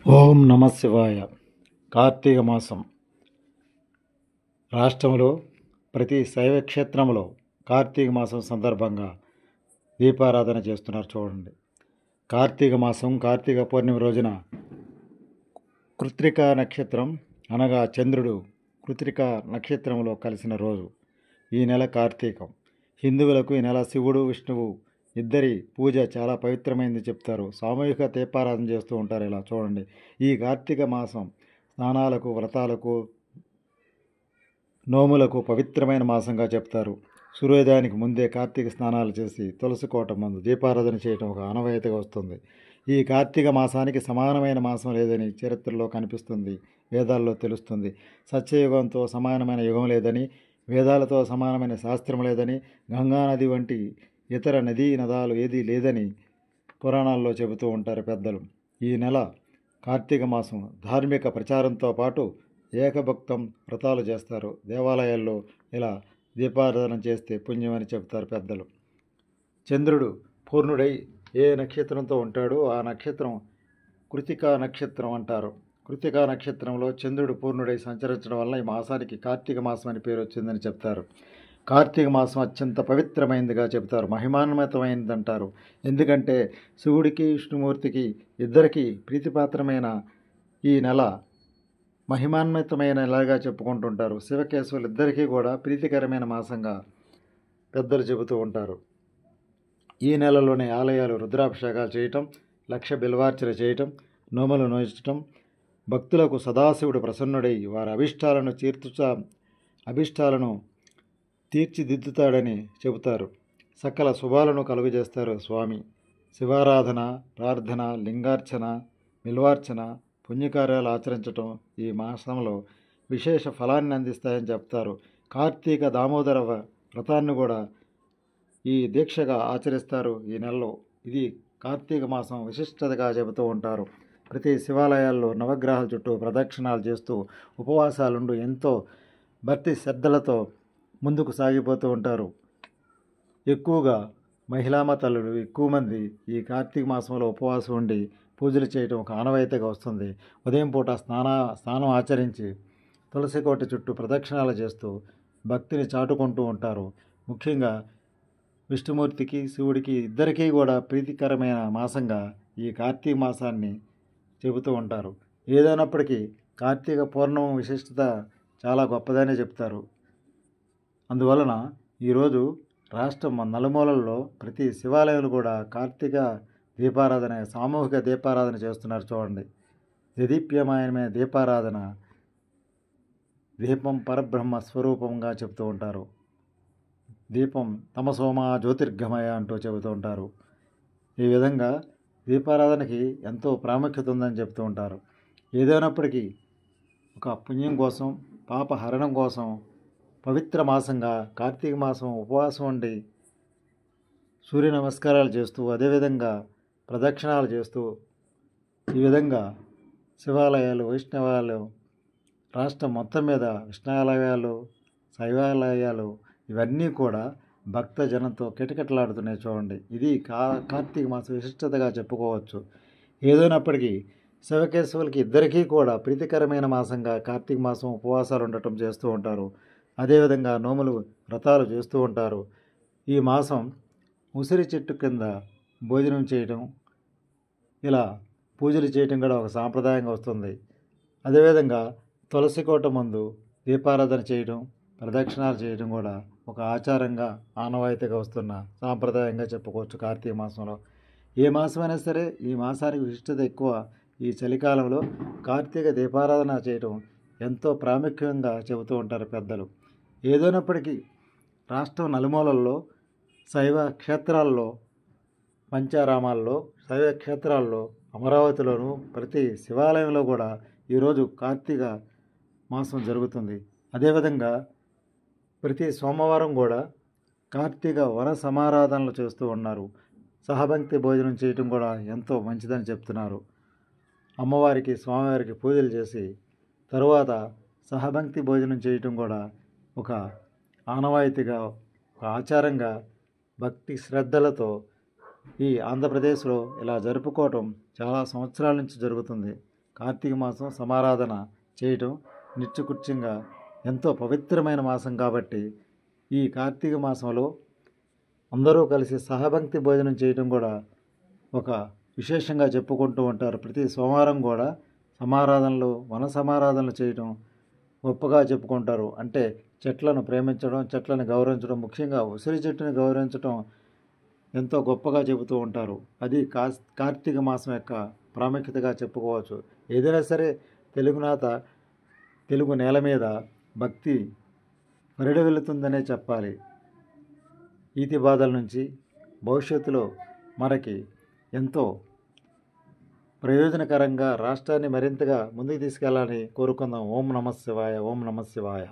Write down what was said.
ఓం నమ శివాయ. కార్తీక మాసం రాష్ట్రంలో ప్రతి శైవ క్షేత్రంలో కార్తీక మాసం సందర్భంగా దీపారాధన చేస్తున్నారు. చూడండి, కార్తీక మాసం కార్తీక పౌర్ణమి రోజున కృత్తికా నక్షత్రం అనగా చంద్రుడు కృత్తికా నక్షత్రంలో కలిసిన రోజు ఈ నెల కార్తీకం. హిందువులకు ఈ నెల శివుడు విష్ణువు ఇద్దరి పూజ చాలా పవిత్రమైంది చెప్తారు. సామూహిక దీపారాధన చేస్తూ ఉంటారు. ఇలా చూడండి, ఈ కార్తీక మాసం స్నానాలకు, వ్రతాలకు, నోములకు పవిత్రమైన మాసంగా చెప్తారు. సూర్యోదయానికి ముందే కార్తీక స్నానాలు చేసి తులసి కోట ముందు దీపారాధన చేయడం ఒక ఆనవాయితీగా వస్తుంది. ఈ కార్తీక మాసానికి సమానమైన మాసం లేదని చరిత్రలో కనిపిస్తుంది, వేదాల్లో తెలుస్తుంది. సత్యయుగంతో సమానమైన యుగం లేదని, వేదాలతో సమానమైన శాస్త్రం లేదని, గంగానది వంటి ఇతర నదీ నదాలు ఏదీ లేదని పురాణాల్లో చెబుతూ ఉంటారు పెద్దలు. ఈ నెల కార్తీక మాసం ధార్మిక ప్రచారంతో పాటు ఏకభక్తం వ్రతాలు చేస్తారు. దేవాలయాల్లో ఇలా దీపారాధన చేస్తే పుణ్యమని చెబుతారు పెద్దలు. చంద్రుడు పూర్ణుడై ఏ నక్షత్రంతో ఉంటాడో ఆ నక్షత్రం కృత్తికా నక్షత్రం అంటారు. కృత్తికా నక్షత్రంలో చంద్రుడు పూర్ణుడై సంచరించడం వల్ల ఈ మాసానికి కార్తీక మాసం అని పేరు వచ్చిందని చెప్తారు. కార్తీక మాసం అత్యంత పవిత్రమైనదిగా చెబుతారు, మహిమాన్వితమైనది అంటారు. ఎందుకంటే శివుడికి విష్ణుమూర్తికి ఇద్దరికీ ప్రీతిపాత్రమైన ఈ నెల మహిమాన్వితమైన నెలగా చెప్పుకుంటుంటారు. శివకేశవులు ఇద్దరికీ కూడా ప్రీతికరమైన మాసంగా పెద్దలు చెబుతూ ఉంటారు. ఈ నెలలోనే ఆలయాలు రుద్రాభిషేకాలు చేయటం, లక్ష బిల్వార్చన చేయటం, నోములు నోచటం, భక్తులకు సదాశివుడు ప్రసన్నుడై వారి అభిష్టాలను తీర్చిదిద్దుతాడని చెబుతారు. సకల శుభాలను కలుగజేస్తారు స్వామి. శివారాధన, ప్రార్థన, లింగార్చన, బిల్వార్చన, పుణ్యకార్యాలు ఆచరించటం ఈ మాసంలో విశేష ఫలాన్ని అందిస్తాయని చెప్తారు. కార్తీక దామోదర వ్రతాన్ని కూడా ఈ దీక్షగా ఆచరిస్తారు ఈ నెలలో. ఇది కార్తీక మాసం విశిష్టతగా చెబుతూ ఉంటారు. ప్రతి శివాలయాల్లో నవగ్రహాల చుట్టూ ప్రదక్షిణాలు చేస్తూ ఉపవాసాలుంటూ ఎంతో భక్తి శ్రద్ధలతో ముందుకు సాగిపోతూ ఉంటారు. ఎక్కువగా మహిళా తల్లులు ఎక్కువ మంది ఈ కార్తీక మాసంలో ఉపవాసం ఉండి పూజలు చేయడం ఒక ఆనవాయితీగా వస్తుంది. ఉదయం పూట స్నానం ఆచరించి తులసి కోట చుట్టూ ప్రదక్షిణాలు చేస్తూ భక్తిని చాటుకుంటూ ఉంటారు. ముఖ్యంగా విష్ణుమూర్తికి, శివుడికి ఇద్దరికీ కూడా ప్రీతికరమైన మాసంగా ఈ కార్తీక మాసాన్ని చెబుతూ ఉంటారు. ఏదైనప్పటికీ కార్తీక పౌర్ణమి విశిష్టత చాలా గొప్పదనే చెప్తారు. అందువలన ఈరోజు రాష్ట్రం నలుమూలల్లో ప్రతి శివాలయాలు కూడా కార్తీక దీపారాధన, సామూహిక దీపారాధన చేస్తున్నారు. చూడండి, దేదీప్యమానమైన దీపారాధన, దీపం పరబ్రహ్మ స్వరూపంగా చెబుతూ ఉంటారు. దీపం తమసోమ జ్యోతిర్గమయ అంటూ చెబుతూ ఉంటారు. ఈ విధంగా దీపారాధనకి ఎంతో ప్రాముఖ్యత ఉందని చెబుతూ ఉంటారు. ఏదైనప్పటికీ ఒక పుణ్యం కోసం, పాప హరణం కోసం పవిత్ర మాసంగా కార్తీక మాసం ఉపవాసం ఉండి సూర్య నమస్కారాలు చేస్తూ, అదేవిధంగా ప్రదక్షిణాలు చేస్తూ, ఈ విధంగా శివాలయాలు, వైష్ణవాలయాలు, రాష్ట్రం మొత్తం మీద విష్ణాలయాలు, శైవాలయాలు ఇవన్నీ కూడా భక్తజనంతో కిటకిటలాడుతున్నాయి. చూడండి, ఇది కార్తీక మాసం విశిష్టతగా చెప్పుకోవచ్చు. ఏదైనప్పటికీ శివకేశవులకి ఇద్దరికీ కూడా ప్రీతికరమైన మాసంగా కార్తీక మాసం ఉపవాసాలు ఉండటం చేస్తూ ఉంటారు. అదేవిధంగా నోములు, వ్రతాలు చేస్తూ ఉంటారు. ఈ మాసం ఉసిరి చెట్టు కింద భోజనం చేయటం, ఇలా పూజలు చేయటం కూడా ఒక సాంప్రదాయంగా వస్తుంది. అదేవిధంగా తులసి కోట ముందు దీపారాధన చేయడం, ప్రదక్షిణాలు చేయడం కూడా ఒక ఆచారంగా, ఆనవాయితీగా వస్తున్న సాంప్రదాయంగా చెప్పుకోవచ్చు. కార్తీక మాసంలో ఏ మాసమైనా సరే ఈ మాసానికి విశిష్టత ఎక్కువ. ఈ చలికాలంలో కార్తీక దీపారాధన చేయడం ఎంతో ప్రాముఖ్యంగా చెబుతూ ఉంటారు పెద్దలు. ఏదైనప్పటికీ రాష్ట్రం నలుమూలల్లో శైవ క్షేత్రాల్లో, పంచారామాల్లో, శైవ క్షేత్రాల్లో, అమరావతిలోను ప్రతి శివాలయంలో కూడా ఈరోజు కార్తీక మాసం జరుగుతుంది. అదేవిధంగా ప్రతి సోమవారం కూడా కార్తీక వన సమారాధనలు చేస్తూ ఉన్నారు. సహభక్తి భోజనం చేయటం కూడా ఎంతో మంచిదని చెప్తున్నారు. అమ్మవారికి, స్వామివారికి పూజలు చేసి తరువాత సహభక్తి భోజనం చేయటం కూడా ఒక ఆనవాయితీగా, ఒక ఆచారంగా భక్తి శ్రద్ధలతో ఈ ఆంధ్రప్రదేశ్లో ఇలా జరుపుకోవటం చాలా సంవత్సరాల నుంచి జరుగుతుంది. కార్తీక మాసం సమారాధన చేయటం నిత్యకృత్యంగా ఎంతో పవిత్రమైన మాసం కాబట్టి ఈ కార్తీక మాసంలో అందరూ కలిసి సహభక్తి భోజనం చేయటం కూడా ఒక విశేషంగా చెప్పుకుంటూ ఉంటారు. ప్రతి సోమవారం కూడా సమారాధనలు, వన సమారాధనలు చేయటం గొప్పగా చెప్పుకుంటారు. అంటే చెట్లను ప్రేమించడం, చెట్లను గౌరవించడం, ముఖ్యంగా ఉసిరి చెట్టుని గౌరవించడం ఎంతో గొప్పగా చెబుతూ ఉంటారు. అది కార్తీక మాసం యొక్క ప్రాముఖ్యతగా చెప్పుకోవచ్చు. ఏదైనా సరే తెలుగునాట, తెలుగు నేల మీద భక్తి పరిడి వెళుతుందనే చెప్పాలి. ఈతి బాధల నుంచి భవిష్యత్తులో మనకి ఎంతో ప్రయోజనకరంగా రాష్ట్రాన్ని మరింతగా ముందుకు తీసుకెళ్లాలని కోరుకుందాం. ఓం నమః శివాయ, ఓం నమః శివాయ.